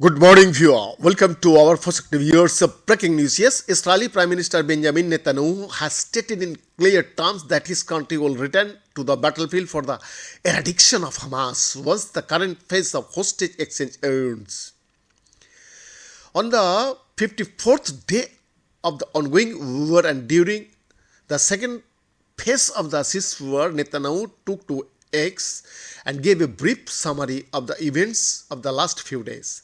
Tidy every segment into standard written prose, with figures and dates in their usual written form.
Good morning, viewer. Welcome to our first viewers of breaking news. Yes, Israeli Prime Minister Benjamin Netanyahu has stated in clear terms that his country will return to the battlefield for the eradication of Hamas once the current phase of hostage exchange ends. On the 54th day of the ongoing war and during the second phase of the ceasefire, Netanyahu took to X and gave a brief summary of the events of the last few days.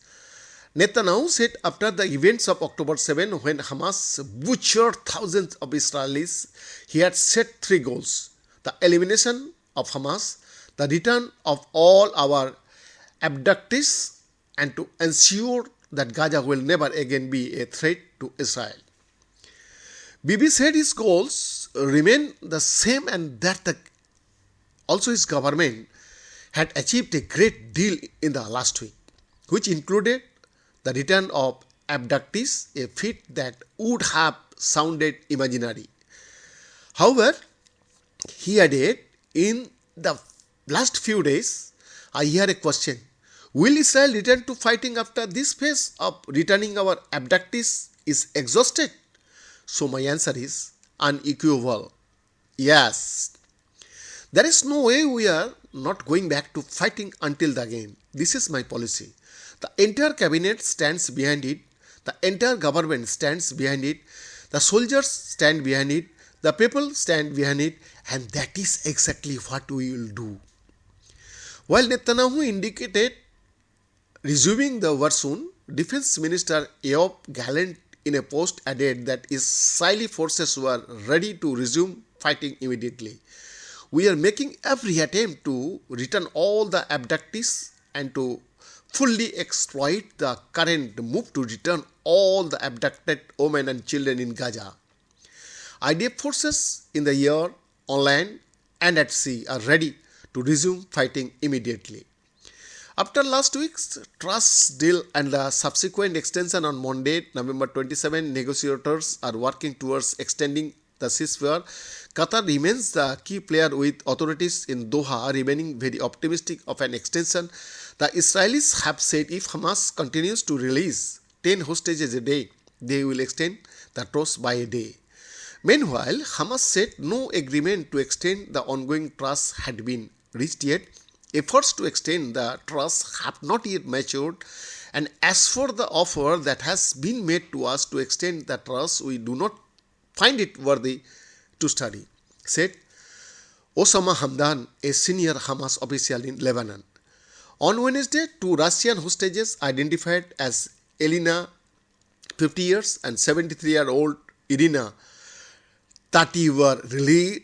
Netanyahu said after the events of October 7, when Hamas butchered thousands of Israelis, he had set three goals: the elimination of Hamas, the return of all our abductees, and to ensure that Gaza will never again be a threat to Israel. Bibi said his goals remain the same and that also his government had achieved a great deal in the last week, which included the return of abductees, a feat that would have sounded imaginary. However, he added, in the last few days, I hear a question: will Israel return to fighting after this phase of returning our abductees is exhausted? So my answer is unequivocal: yes. There is no way we are not going back to fighting until the end. This is my policy. The entire cabinet stands behind it. The entire government stands behind it. The soldiers stand behind it. The people stand behind it. And that is exactly what we will do. While Netanyahu indicated resuming the war soon, Defense Minister Yoav Gallant in a post added that Israeli forces were ready to resume fighting immediately. We are making every attempt to return all the abductees and to fully exploit the current move to return all the abducted women and children in Gaza. IDF forces in the air, on land, and at sea are ready to resume fighting immediately. After last week's truce deal and the subsequent extension on Monday, November 27, negotiators are working towards extending the ceasefire. Qatar remains the key player, with authorities in Doha remaining very optimistic of an extension. The Israelis have said if Hamas continues to release 10 hostages a day, they will extend the truce by a day. Meanwhile, Hamas said no agreement to extend the ongoing truce had been reached yet. Efforts to extend the truce have not yet matured, and as for the offer that has been made to us to extend the truce, we do not find it worthy to study, said Osama Hamdan, a senior Hamas official in Lebanon. On Wednesday, two Russian hostages identified as Elena, 50 years, and 73-year-old Irina, 30, were released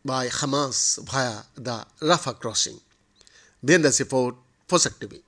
by Hamas via the Rafah crossing. Then the report for TV.